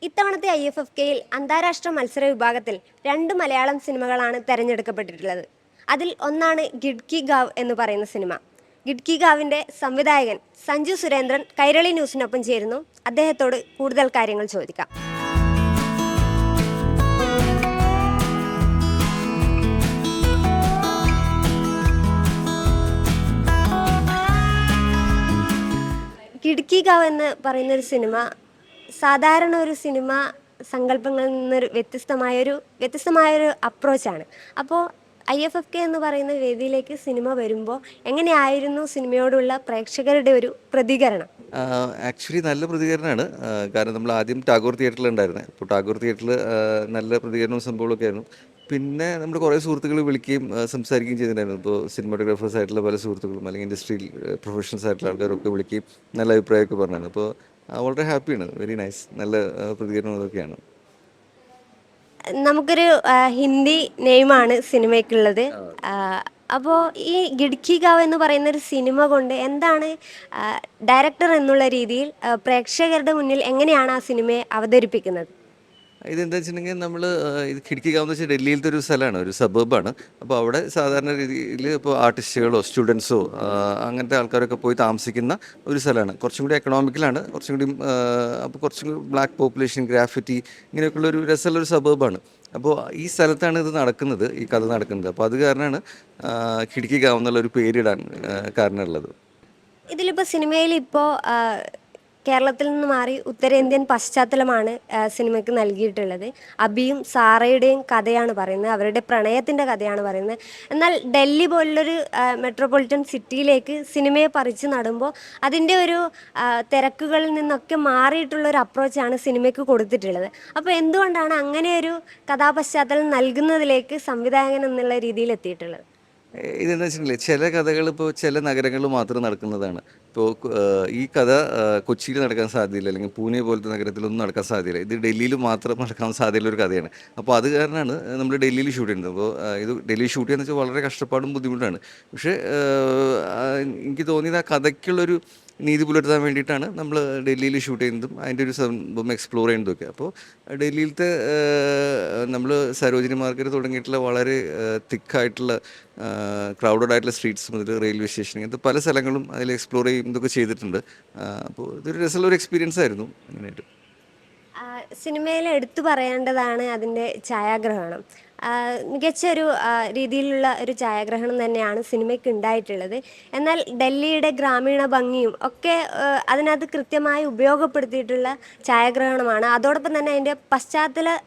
ഇത്തവണത്തെ IFFKയിൽ അന്താരാഷ്ട്ര മത്സര വിഭാഗത്തിൽ 2 മലയാളം സിനിമകളാണ് തെരഞ്ഞെടുക്കപ്പെട്ടിട്ടുള്ളത്. അതിൽ ഒന്നാണ് ഗിഡ്കി ഗാവ് എന്ന് പറയുന്ന സിനിമ. ഗിഡ്കി ഗാവിൻ്റെ സംവിധായകൻ സഞ്ജു സുരേന്ദ്രൻ കൈരളി ന്യൂസിനൊപ്പം ചേരുന്നു. അദ്ദേഹത്തോട് കൂടുതൽ കാര്യങ്ങൾ ചോദിക്കാം. കിടുക്കി ഗാവ് എന്ന് പറയുന്നൊരു സിനിമ സാധാരണ ഒരു സിനിമ സങ്കല്പങ്ങളിൽ നിന്നൊരു വ്യത്യസ്തമായൊരു അപ്രോച്ചാണ്. അപ്പോൾ IFFK എന്ന് പറയുന്ന വേദിയിലേക്ക് സിനിമ വരുമ്പോൾ എങ്ങനെയായിരുന്നു സിനിമയോടുള്ള പ്രേക്ഷകരുടെ ഒരു പ്രതികരണം? ആക്ച്വലി നല്ല പ്രതികരണമാണ്. കാരണം നമ്മൾ ആദ്യം ടാഗോർ തിയേറ്ററിലുണ്ടായിരുന്നത്. അപ്പോൾ ടാഗോർ തിയേറ്ററിൽ നല്ല പ്രതികരണവും സംഭവങ്ങളൊക്കെ ആയിരുന്നു. പിന്നെ നമ്മൾ കുറേ സുഹൃത്തുക്കൾ വിളിക്കുകയും സംസാരിക്കുകയും ചെയ്തിട്ടുണ്ടായിരുന്നു. ഇപ്പോൾ സിനിമാറ്റോഗ്രാഫേഴ്സ് ആയിട്ടുള്ള പല സുഹൃത്തുക്കളും അല്ലെങ്കിൽ ഇൻഡസ്ട്രിയിൽ പ്രൊഫഷണൽസ് ആയിട്ടുള്ള ആൾക്കാരൊക്കെ വിളിക്കുകയും നല്ല അഭിപ്രായമൊക്കെ പറഞ്ഞായിരുന്നു. അപ്പോൾ വളരെ ഹാപ്പിയാണ്. Very nice. നല്ല പ്രതികരണം അതൊക്കെയാണ്. നമുക്കൊരു ഹിന്ദി നെയിമാണ് സിനിമയ്ക്കുള്ളത്. അപ്പോൾ ഈ ഗിഡ്കി ഗാവ് എന്ന് പറയുന്ന ഒരു സിനിമ കൊണ്ട് എന്താണ് ഡയറക്ടർ എന്നുള്ള രീതിയിൽ പ്രേക്ഷകരുടെ മുന്നിൽ എങ്ങനെയാണ് ആ സിനിമയെ അവതരിപ്പിക്കുന്നത്? ഇതെന്താ വെച്ചിട്ടുണ്ടെങ്കിൽ നമ്മൾ ഇത് കിടക്കിക്കാവെന്ന് വെച്ചാൽ ഡൽഹിയിലത്തെ ഒരു സ്ഥലമാണ്, ഒരു സബർബാണ്. അപ്പോൾ അവിടെ സാധാരണ രീതിയിൽ ഇപ്പോൾ ആർട്ടിസ്റ്റുകളോ സ്റ്റുഡൻസോ അങ്ങനത്തെ ആൾക്കാരൊക്കെ പോയി താമസിക്കുന്ന ഒരു സ്ഥലമാണ്. കുറച്ചും കൂടി എക്കണോമിക്കലാണ്, കുറച്ചും കൂടി അപ്പോൾ കുറച്ചും കൂടി ബ്ലാക്ക് പോപ്പുലേഷൻ, ഗ്രാഫിറ്റി ഇങ്ങനെയൊക്കെയുള്ള ഒരു രസമുള്ളൊരു സബർബാണ്. അപ്പോൾ ഈ സ്ഥലത്താണ് ഇത് നടക്കുന്നത്, ഈ കഥ നടക്കുന്നത്. അപ്പോൾ അത് കാരണമാണ് കിടക്കിക്കാവ് എന്നുള്ളൊരു പേരിടാൻ കാരണമുള്ളത്. ഇതിലിപ്പോൾ സിനിമയിൽ ഇപ്പോൾ കേരളത്തിൽ നിന്ന് മാറി ഉത്തരേന്ത്യൻ പശ്ചാത്തലമാണ് സിനിമയ്ക്ക് നൽകിയിട്ടുള്ളത്. അബിയും സാറയുടെയും കഥയാണ് പറയുന്നത്, അവരുടെ പ്രണയത്തിൻ്റെ കഥയാണ് പറയുന്നത്. എന്നാൽ ഡൽഹി പോലുള്ളൊരു മെട്രോപൊളിറ്റൻ സിറ്റിയിലേക്ക് സിനിമയെ പറിച്ച് നടുമ്പോൾ അതിൻ്റെ ഒരു തിരക്കുകളിൽ നിന്നൊക്കെ മാറിയിട്ടുള്ളൊരു അപ്രോച്ചാണ് സിനിമയ്ക്ക് കൊടുത്തിട്ടുള്ളത്. അപ്പോൾ എന്തുകൊണ്ടാണ് അങ്ങനെയൊരു കഥാപശ്ചാത്തലം നൽകുന്നതിലേക്ക് സംവിധായകൻ എന്നുള്ള രീതിയിൽ എത്തിയിട്ടുള്ളത്? ഇതെന്താ വെച്ചിട്ടുണ്ടെങ്കിൽ ചില കഥകൾ ഇപ്പോൾ ചില നഗരങ്ങളിൽ മാത്രം നടക്കുന്നതാണ്. ഇപ്പോൾ ഈ കഥ കൊച്ചിയിൽ നടക്കാൻ സാധ്യതയില്ല, അല്ലെങ്കിൽ പൂനെ പോലത്തെ നഗരത്തിലൊന്നും നടക്കാൻ സാധ്യതയില്ല. ഇത് ഡൽഹിയിൽ മാത്രം നടക്കാൻ സാധ്യതയുള്ള ഒരു കഥയാണ്. അപ്പോൾ അത് കാരണമാണ് നമ്മൾ ഡൽഹിയിൽ ഷൂട്ട് ചെയ്യുന്നത്. അപ്പോൾ ഇത് ഡൽഹി ഷൂട്ട് ചെയ്യുന്നത് വെച്ചാൽ വളരെ കഷ്ടപ്പാടും ബുദ്ധിമുട്ടാണ്. പക്ഷേ എനിക്ക് തോന്നിയത് ആ കഥയ്ക്കുള്ളൊരു നീതി പുലർത്താൻ വേണ്ടിയിട്ടാണ് നമ്മൾ ഡൽഹിയിൽ ഷൂട്ട് ചെയ്യുന്നതും അതിൻ്റെ ഒരു സംഭവം എക്സ്പ്ലോർ ചെയ്യുന്നതൊക്കെ. അപ്പോൾ ഡൽഹിയിലത്തെ നമ്മൾ സരോജിനി മാർക്കറ്റ് തുടങ്ങിയിട്ടുള്ള വളരെ തിക്കായിട്ടുള്ള ക്രൗഡഡ് ആയിട്ടുള്ള സ്ട്രീറ്റ്സ് മുതൽ റെയിൽവേ സ്റ്റേഷൻ, ഇങ്ങനത്തെ പല സ്ഥലങ്ങളും അതിൽ എക്സ്പ്ലോർ ചെയ്യുന്നതൊക്കെ ചെയ്തിട്ടുണ്ട്. അപ്പോൾ ഇതൊരു രസമുള്ള ഒരു എക്സ്പീരിയൻസ് ആയിരുന്നു അങ്ങനെയായിട്ട്. സിനിമയിൽ എടുത്തു പറയേണ്ടതാണ് അതിൻ്റെ ഛായാഗ്രഹണം. മികച്ചൊരു രീതിയിലുള്ള ഒരു ഛായാഗ്രഹണം തന്നെയാണ് സിനിമയ്ക്ക് ഉണ്ടായിട്ടുള്ളത്. എന്നാൽ ഡൽഹിയുടെ ഗ്രാമീണ ഭംഗിയും ഒക്കെ അതിനകത്ത് കൃത്യമായി ഉപയോഗപ്പെടുത്തിയിട്ടുള്ള ഛായാഗ്രഹണമാണ്. അതോടൊപ്പം തന്നെ അതിൻ്റെ പശ്ചാത്തല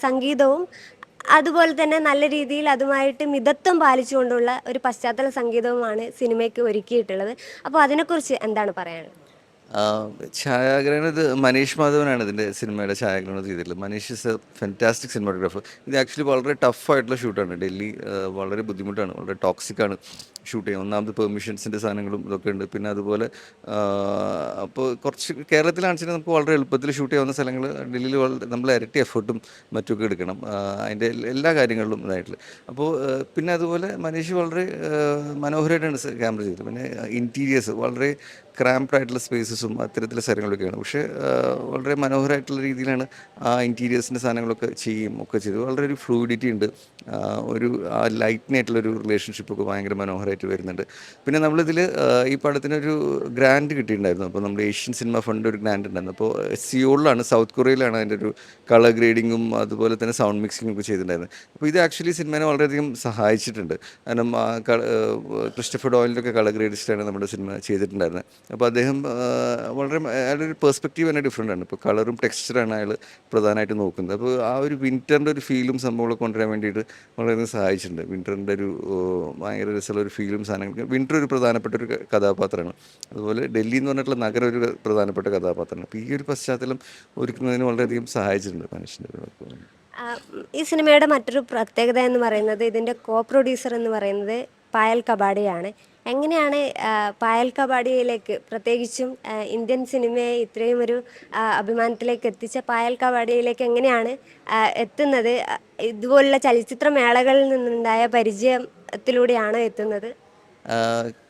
സംഗീതവും അതുപോലെ തന്നെ നല്ല രീതിയിൽ അതുമായിട്ട് മിതത്വം പാലിച്ചുകൊണ്ടുള്ള ഒരു പശ്ചാത്തല സംഗീതവുമാണ് സിനിമയ്ക്ക് ഒരുക്കിയിട്ടുള്ളത്. അപ്പോൾ അതിനെക്കുറിച്ച് എന്താണ് പറയാനുള്ളത്? ഛായാഗ്രഹണം ഇത് മനീഷ് മാധവനാണ് ഇതിൻ്റെ സിനിമയുടെ ഛായാഗ്രഹണം ചെയ്തിട്ടുള്ളത്. Manish is A fantastic cinematographer. ഇത് ആക്ച്വലി വളരെ ടഫായിട്ടുള്ള ഷൂട്ടാണ്. ഡൽഹി വളരെ ബുദ്ധിമുട്ടാണ്, വളരെ ടോക്സിക്കാണ് ഷൂട്ട് ചെയ്യുന്നത്. ഒന്നാമത് പെർമിഷൻസിൻ്റെ സാധനങ്ങളും ഇതൊക്കെ ഉണ്ട്. പിന്നെ അതുപോലെ അപ്പോൾ കുറച്ച് കേരളത്തിലാണെന്ന് വെച്ചാൽ നമുക്ക് വളരെ എളുപ്പത്തിൽ ഷൂട്ട് ചെയ്യാവുന്ന സ്ഥലങ്ങൾ ഡൽഹിയിൽ നമ്മൾ ഇരട്ടി എഫേർട്ടും മറ്റുമൊക്കെ എടുക്കണം അതിൻ്റെ എല്ലാ കാര്യങ്ങളിലും ഇതായിട്ടുള്ള. അപ്പോൾ പിന്നെ അതുപോലെ മനീഷ് വളരെ മനോഹരമായിട്ടാണ് ക്യാമറ ചെയ്തത്. പിന്നെ ഇൻറ്റീരിയേഴ്സ് വളരെ ക്രാംപ്ഡ് ആയിട്ടുള്ള സ്പേസസും അത്തരത്തിലുള്ള സ്ഥലങ്ങളൊക്കെയാണ്. പക്ഷേ വളരെ മനോഹരമായിട്ടുള്ള രീതിയിലാണ് ആ ഇൻറ്റീരിയേഴ്സിൻ്റെ സാധനങ്ങളൊക്കെ ഒക്കെ ചെയ്തു. വളരെ ഒരു ഫ്ലൂയിഡിറ്റി ഉണ്ട്, ഒരു ആ ലൈറ്റിനായിട്ടുള്ളൊരു റിലേഷൻഷിപ്പൊക്കെ ഭയങ്കര മനോഹരമായിട്ട് വരുന്നുണ്ട്. പിന്നെ നമ്മളിതിൽ ഈ പടത്തിനൊരു ഗ്രാൻഡ് കിട്ടിയിട്ടുണ്ടായിരുന്നു. അപ്പോൾ നമ്മൾ ഏഷ്യൻ സിനിമ ഫണ്ട് ഒരു ഗ്രാൻഡ് ഉണ്ടായിരുന്നു. അപ്പോൾ സിയോളിലാണ്, സൗത്ത് കൊറിയയിലാണ് അതിൻ്റെ ഒരു കളർ ഗ്രേഡിങ്ങും അതുപോലെ തന്നെ സൗണ്ട് മിക്സിങ്ങും ഒക്കെ ചെയ്തിട്ടുണ്ടായിരുന്നത്. അപ്പോൾ ഇത് ആക്ച്വലി സിനിമേനെ വളരെയധികം സഹായിച്ചിട്ടുണ്ട്. കാരണം ക്രിസ്റ്റഫർ ഡോയിലിൻ്റെ കളർ ഗ്രേഡിസ്റ്റാണ് നമ്മുടെ സിനിമ ചെയ്തിട്ടുണ്ടായിരുന്നത്. അപ്പോൾ അദ്ദേഹം വളരെ അയാളുടെ ഒരു പെർസ്പെക്റ്റീവ് തന്നെ ഡിഫറെൻ്റ് ആണ്. ഇപ്പോൾ കളറും ടെക്സ്ചറാണ് അയാൾ പ്രധാനമായിട്ട് നോക്കുന്നത്. അപ്പോൾ ആ ഒരു വിൻ്ററിൻ്റെ ഒരു ഫീലും സംഭവങ്ങളൊക്കെ കൊണ്ടുവരാൻ വേണ്ടിയിട്ട് വളരെയധികം സഹായിച്ചിട്ടുണ്ട്. വിൻ്ററിൻ്റെ ഒരു ഭയങ്കര രസമുള്ള ഒരു ഫീലും സാധനങ്ങൾ. വിൻ്റർ ഒരു പ്രധാനപ്പെട്ട ഒരു കഥാപാത്രമാണ്. അതുപോലെ ഡൽഹി എന്ന് പറഞ്ഞിട്ടുള്ള നഗരം ഒരു പ്രധാനപ്പെട്ട കഥാപാത്രമാണ്. അപ്പോൾ ഈ ഒരു പശ്ചാത്തലം ഒരുക്കുന്നതിന് വളരെയധികം സഹായിച്ചിട്ടുണ്ട് മനുഷ്യൻ്റെ. ഈ സിനിമയുടെ മറ്റൊരു പ്രത്യേകത എന്ന് പറയുന്നത് ഇതിൻ്റെ കോ പ്രൊഡ്യൂസർ എന്ന് പറയുന്നത് പായൽ കബാഡിയാണ്. എങ്ങനെയാണ് പായൽ കബാഡിയയിലേക്ക്, പ്രത്യേകിച്ചും ഇന്ത്യൻ സിനിമയെ ഇത്രയും ഒരു അഭിമാനത്തിലേക്ക് എത്തിച്ച പായൽ കബാഡിയയിലേക്ക് എങ്ങനെയാണ് എത്തുന്നത്? ഇതുപോലുള്ള ചലച്ചിത്ര മേളകളിൽ നിന്നുണ്ടായ പരിചയത്തിലൂടെയാണോ എത്തുന്നത്?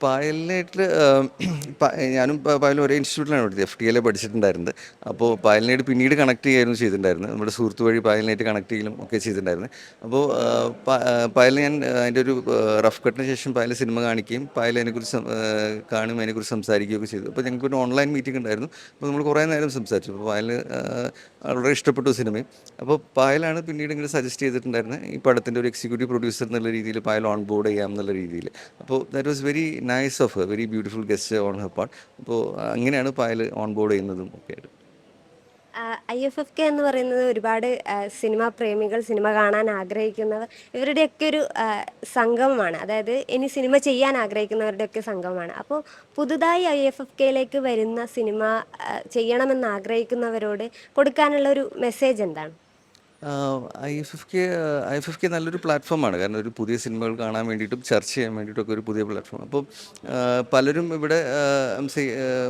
പായലിനായിട്ട് ഞാനും പായലും ഒരേ ഇൻസ്റ്റിറ്റ്യൂട്ടിലാണ് പഠിച്ചത്, FTL പഠിച്ചിട്ടുണ്ടായിരുന്നത്. അപ്പോൾ പായലിനായിട്ട് പിന്നീട് കണക്ട് ചെയ്യായിരുന്നു ചെയ്തിട്ടുണ്ടായിരുന്നത്. നമ്മുടെ സുഹൃത്ത് വഴി പായലിനായിട്ട് കണക്ട് ചെയ്യലും ഒക്കെ ചെയ്തിട്ടുണ്ടായിരുന്നു. അപ്പോൾ പായലിൽ ഞാൻ അതിൻ്റെ ഒരു റഫ് കട്ടിന് ശേഷം പായൽ സിനിമ കാണിക്കുകയും പായൽ അതിനെക്കുറിച്ച് കാണും അതിനെക്കുറിച്ച് സംസാരിക്കുകയൊക്കെ ചെയ്തു. അപ്പോൾ ഞങ്ങൾക്കൊരു ഓൺലൈൻ മീറ്റിംഗ് ഉണ്ടായിരുന്നു. അപ്പോൾ നമ്മൾ കുറേ നേരം സംസാരിച്ചു. അപ്പോൾ പായൽ വളരെ ഇഷ്ടപ്പെട്ടു സിനിമയും. അപ്പോൾ പായലാണ് പിന്നീട് ഇങ്ങനെ സജസ്റ്റ് ചെയ്തിട്ടുണ്ടായിരുന്നത് ഈ പടത്തിൻ്റെ ഒരു എക്സിക്യൂട്ടീവ് പ്രൊഡ്യൂസർ എന്നുള്ള രീതിയിൽ പായൽ ഓൺ ബോർഡ് ചെയ്യാം എന്നുള്ള രീതിയിൽ. അപ്പോൾ that was very nice of her, very beautiful guest on her part. അപ്പോൾ അങ്ങനെയാണ് പായൽ ഓൺ ബോർഡ് ചെയ്യുന്നതും ഒക്കെ ആയിട്ട്. IFFK എന്ന് പറയുന്നത് ഒരുപാട് സിനിമാ പ്രേമികൾ, സിനിമ കാണാൻ ആഗ്രഹിക്കുന്നവർ, ഇവരുടെയൊക്കെ ഒരു സംഗമമാണ്. അതായത് ഇനി സിനിമ ചെയ്യാൻ ആഗ്രഹിക്കുന്നവരുടെയൊക്കെ സംഗമമാണ്. അപ്പോൾ പുതുതായി IFFKയിലേക്ക് വരുന്ന സിനിമ ചെയ്യണമെന്ന് ആഗ്രഹിക്കുന്നവരോട് കൊടുക്കാനുള്ള ഒരു മെസ്സേജ് എന്താണ്? IFFK നല്ലൊരു പ്ലാറ്റ്ഫോമാണ്. കാരണം ഒരു പുതിയ സിനിമകൾ കാണാൻ വേണ്ടിയിട്ടും ചർച്ച ചെയ്യാൻ വേണ്ടിയിട്ടൊക്കെ ഒരു പുതിയ പ്ലാറ്റ്ഫോം. അപ്പോൾ പലരും ഇവിടെ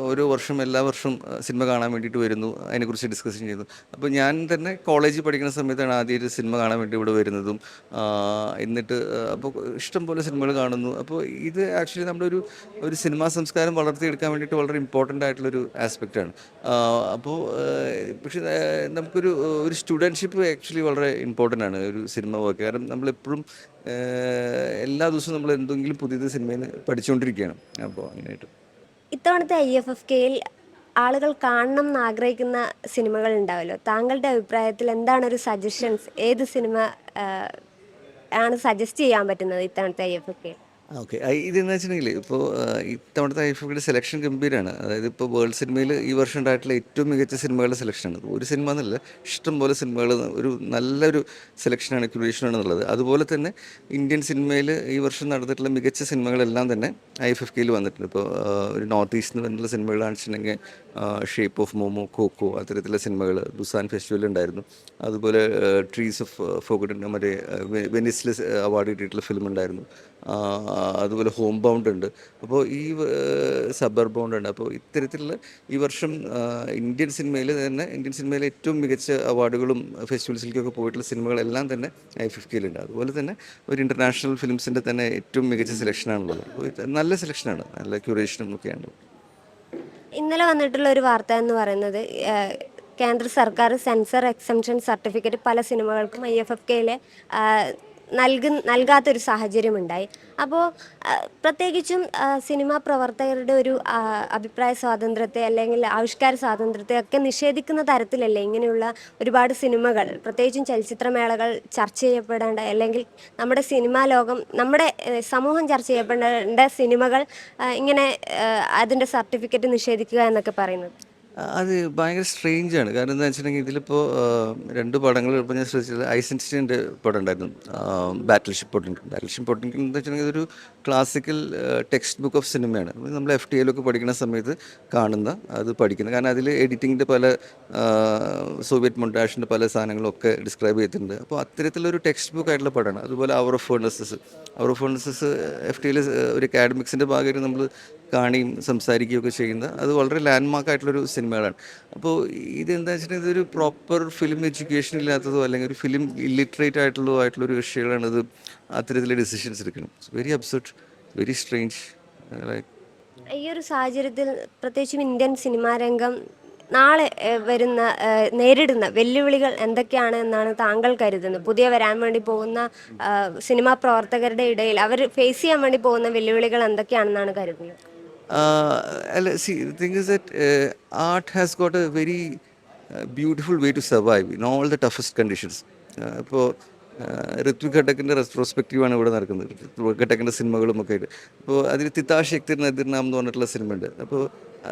ഓരോ വർഷം എല്ലാ വർഷവും സിനിമ കാണാൻ വേണ്ടിയിട്ട് വരുന്നു, അതിനെക്കുറിച്ച് ഡിസ്കഷൻ ചെയ്യുന്നു. അപ്പോൾ ഞാൻ തന്നെ കോളേജിൽ പഠിക്കുന്ന സമയത്താണ് ആദ്യമായിട്ട് സിനിമ കാണാൻ വേണ്ടി ഇവിടെ വരുന്നതും. എന്നിട്ട് അപ്പോൾ ഇഷ്ടംപോലെ സിനിമകൾ കാണുന്നു. അപ്പോൾ ഇത് ആക്ച്വലി നമ്മുടെ ഒരു സിനിമാ സംസ്കാരം വളർത്തിയെടുക്കാൻ വേണ്ടിയിട്ട് വളരെ ഇമ്പോർട്ടൻ്റ് ആയിട്ടുള്ളൊരു ആസ്പെക്റ്റാണ്. അപ്പോൾ പക്ഷേ നമുക്കൊരു സ്റ്റുഡൻഷിപ്പ് ആക്ച്വലി വളരെ ഇമ്പോർട്ടൻ്റ് ആണ് ഒരു സിനിമ വർക്ക്. കാരണം നമ്മളെപ്പോഴും എല്ലാ ദിവസവും നമ്മൾ എന്തെങ്കിലും പുതിയത് സിനിമയിൽ നിന്ന് പഠിച്ചുകൊണ്ടിരിക്കുകയാണ്. അപ്പോൾ അങ്ങനെയായിട്ട് ഇത്തവണത്തെ IFFKയിൽ ആളുകൾ കാണണം എന്ന് ആഗ്രഹിക്കുന്ന സിനിമകൾ ഉണ്ടാവുമല്ലോ. താങ്കളുടെ അഭിപ്രായത്തിൽ എന്താണ് ഒരു സജഷൻസ്? ഏത് സിനിമ ആണ് സജസ്റ്റ് ചെയ്യാൻ പറ്റുന്നത് ഇത്തവണത്തെ IFFK? ഓക്കെ. ഇതെന്ന് വെച്ചിട്ടുണ്ടെങ്കിൽ ഇപ്പോൾ ഇത്തവണത്തെ IFFKയുടെ സെലക്ഷൻ ഗംഭീരമാണ്. അതായത് ഇപ്പോൾ വേൾഡ് സിനിമയിൽ ഈ വർഷം ഉണ്ടായിട്ടുള്ള ഏറ്റവും മികച്ച സിനിമകളുടെ സെലക്ഷനാണ്. ഒരു സിനിമ എന്നല്ല, ഇഷ്ടം പോലെ സിനിമകൾ, ഒരു നല്ലൊരു സെലക്ഷനാണ്, ക്യൂറേഷനാണെന്നുള്ളത്. അതുപോലെ തന്നെ ഇന്ത്യൻ സിനിമയിൽ ഈ വർഷം നടന്നിട്ടുള്ള മികച്ച സിനിമകളെല്ലാം തന്നെ IFFKയിൽ വന്നിട്ടുണ്ട്. ഇപ്പോൾ ഒരു നോർത്ത് ഈസ്റ്റ് നിന്ന് വന്നിട്ടുള്ള സിനിമകൾ കാണിച്ചിട്ടുണ്ടെങ്കിൽ ഷേപ്പ് ഓഫ് മോമോ, കോക്കോ, അത്തരത്തിലുള്ള സിനിമകൾ ബുസാൻ ഫെസ്റ്റിവലിൽ ഉണ്ടായിരുന്നു. അതുപോലെ ട്രീസ് ഓഫ് ഫോഗട്ടിൻ്റെ മറ്റേ വെനീസിൽ അവാർഡ് കിട്ടിയിട്ടുള്ള ഫിലിം ഉണ്ടായിരുന്നു. അതുപോലെ ഹോം ബൗണ്ട് ഉണ്ട്. അപ്പോൾ ഈ സബർ ബൗണ്ട് ഉണ്ട്. അപ്പോൾ ഇത്തരത്തിലുള്ള ഈ വർഷം ഇന്ത്യൻ സിനിമയിലെ ഏറ്റവും മികച്ച അവാർഡുകളും ഫെസ്റ്റിവൽസിലേക്കൊക്കെ പോയിട്ടുള്ള സിനിമകളെല്ലാം തന്നെ IFFKയിലുണ്ട്. അതുപോലെ തന്നെ ഒരു ഇൻ്റർനാഷണൽ ഫിലിംസിൻ്റെ തന്നെ ഏറ്റവും മികച്ച സെലക്ഷനാണുള്ളത്. അപ്പോൾ നല്ല സെലക്ഷനാണ്, നല്ല ക്യൂറേഷനും ഒക്കെയാണ്. ഇന്നലെ വന്നിട്ടുള്ള ഒരു വാർത്ത എന്ന് പറയുന്നത് കേന്ദ്ര സർക്കാർ സെൻസർ എക്സംഷൻ സർട്ടിഫിക്കറ്റ് പല സിനിമകൾക്കും IFFKയിലെ നൽകാത്തൊരു സാഹചര്യമുണ്ടായി. അപ്പോൾ പ്രത്യേകിച്ചും സിനിമാ പ്രവർത്തകരുടെ ഒരു അഭിപ്രായ സ്വാതന്ത്ര്യത്തെ അല്ലെങ്കിൽ ആവിഷ്കാര സ്വാതന്ത്ര്യത്തെ ഒക്കെ നിഷേധിക്കുന്ന തരത്തിലല്ലേ ഇങ്ങനെയുള്ള ഒരുപാട് സിനിമകൾ, പ്രത്യേകിച്ചും ചലച്ചിത്രമേളകൾ ചർച്ച ചെയ്യപ്പെടേണ്ട, അല്ലെങ്കിൽ നമ്മുടെ സിനിമാ ലോകം, നമ്മുടെ സമൂഹം ചർച്ച ചെയ്യപ്പെടേണ്ട സിനിമകൾ ഇങ്ങനെ അതിൻ്റെ സർട്ടിഫിക്കറ്റ് നിഷേധിക്കുക എന്നൊക്കെ പറയുന്നത്? അത് ഭയങ്കര സ്ട്രേഞ്ചാണ്. കാരണം എന്താ വെച്ചിട്ടുണ്ടെങ്കിൽ ഇതിലിപ്പോൾ രണ്ട് പടങ്ങൾ ഇപ്പോൾ ഞാൻ ശ്രദ്ധിച്ചത്, ഐസൻസ്റ്റീൻ്റെ പടം ഉണ്ടായിരുന്നു, ബാറ്റിൽഷിപ്പ് പൊട്ടിൻകിൻ. ബാറ്റിൽഷിപ്പ് പൊട്ടിൻകിൻ എന്ന് വെച്ചിട്ടുണ്ടെങ്കിൽ ഇതൊരു ക്ലാസിക്കൽ ടെക്സ്റ്റ് ബുക്ക് ഓഫ് സിനിമയാണ്. നമ്മൾ FTLൊക്കെ പഠിക്കുന്ന സമയത്ത് കാണുന്ന, അത് പഠിക്കുന്നത്. കാരണം അതിൽ എഡിറ്റിങ്ങിൻ്റെ പല സോവിയറ്റ് മൊണ്ടാഷിൻ്റെ പല സാധനങ്ങളൊക്കെ ഡിസ്ക്രൈബ് ചെയ്തിട്ടുണ്ട്. അപ്പോൾ അത്തരത്തിലൊരു ടെക്സ്റ്റ് ബുക്ക് ആയിട്ടുള്ള പടമാണ്. അതുപോലെ അവർ ഓഫ് ഫേർണസസ് FTL ഒരു അക്കാഡമിക്സിൻ്റെ ഭാഗമായിട്ട് നമ്മൾ കാണുകയും സംസാരിക്കുകയൊക്കെ ചെയ്യുന്ന, അത് വളരെ ലാൻഡ്മാർക്ക് ആയിട്ടുള്ളൊരു സിനിമകളാണ്. അപ്പോൾ ഇതെന്താ വെച്ചിട്ടുണ്ടെങ്കിൽ ഇതൊരു പ്രോപ്പർ ഫിലിം എഡ്യൂക്കേഷൻ ഇല്ലാത്തതോ അല്ലെങ്കിൽ ഒരു ഫിലിം ഇല്ലിറ്ററേറ്റ് ആയിട്ടുള്ളൊരു വിഷയങ്ങളാണ് ഇത് അത്തരത്തിലുള്ള ഡിസിഷൻസ് എടുക്കുന്നത്. It's very absurd, very strange. Like ഈ ഒരു സാഹചര്യത്തിൽ പ്രത്യേകിച്ചും ഇന്ത്യൻ സിനിമാ രംഗം നാളെ നേരിടുന്ന വെല്ലുവിളികൾ എന്തൊക്കെയാണ് എന്നാണ് താങ്കൾ കരുതുന്നത്? പുതിയ വരാൻ വേണ്ടി പോകുന്ന സിനിമാ പ്രവർത്തകരുടെ ഇടയിൽ അവർ ഫേസ് ചെയ്യാൻ വേണ്ടി പോകുന്ന വെല്ലുവിളികൾ എന്തൊക്കെയാണെന്നാണ് കരുതുന്നത്? See, the thing is that art has got a very beautiful way to survive in all the toughest conditions. ഇപ്പോൾ ഋത്വിക് ഘട്ടക്കിൻ്റെ റെട്രോസ്പെക്റ്റീവാണ് ഇവിടെ നടക്കുന്നത്, ഋത്വിക് ഘട്ടക്കിൻ്റെ സിനിമകളും ഒക്കെ ആയിട്ട്. അപ്പോൾ അതിൽ തിത്താശക്തി നദിർനാം എന്ന് പറഞ്ഞിട്ടുള്ള സിനിമ ഉണ്ട്. അപ്പോൾ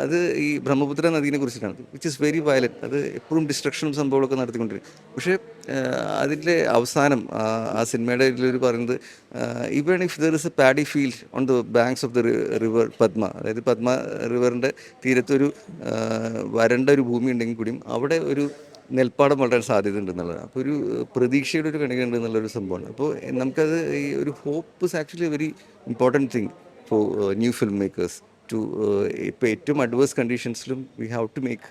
അത് ഈ ബ്രഹ്മപുത്ര നദീനെ കുറിച്ചിട്ടാണ്, വിച്ച് ഇസ് വെരി വയലൻറ്റ്. അത് എപ്പോഴും ഡിസ്ട്രക്ഷനും സംഭവങ്ങളൊക്കെ നടത്തിക്കൊണ്ടിരിക്കും. പക്ഷേ അതിൻ്റെ അവസാനം ആ സിനിമയുടെ ഇതിലൊരു പറയുന്നത്, even if there is A paddy field on the banks of the river Padma, അതായത് പദ്മ റിവറിൻ്റെ തീരത്തൊരു വരണ്ട ഒരു ഭൂമി ഉണ്ടെങ്കിൽ കൂടിയും അവിടെ ഒരു നെൽപ്പാടം വളരാൻ സാധ്യത ഉണ്ടെന്നുള്ളതാണ്. അപ്പോൾ ഒരു പ്രതീക്ഷയുടെ ഒരു കണിക ഉണ്ട് എന്നുള്ളൊരു സംഭവമാണ്. അപ്പോൾ നമുക്കത് ഈ ഒരു hope is actually a very important thing for new film makers too. ഇപ്പോൾ ഏറ്റവും അഡ്വേഴ്സ് കണ്ടീഷൻസിലും we have to make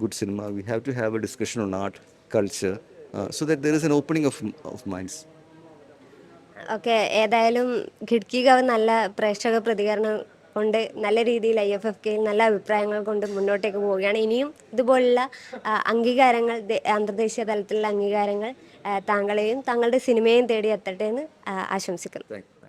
good cinema, we have to have a discussion on art, culture, so that there is an opening of minds. Okay, ഏതായാലും ഖിഡ്കിഗാവ് നല്ല പ്രേക്ഷക പ്രതികരണം കൊണ്ട് നല്ല രീതിയിൽ IFFKയിൽ നല്ല അഭിപ്രായങ്ങൾ കൊണ്ട് മുന്നോട്ടേക്ക് പോവുകയാണ്. ഇനിയും ഇതുപോലുള്ള അംഗീകാരങ്ങൾ, അന്തർദേശീയ തലത്തിലുള്ള അംഗീകാരങ്ങൾ താങ്കളെയും താങ്കളുടെ സിനിമയും തേടി എത്തട്ടെ എന്ന് ആശംസിക്കുന്നു. Thank you.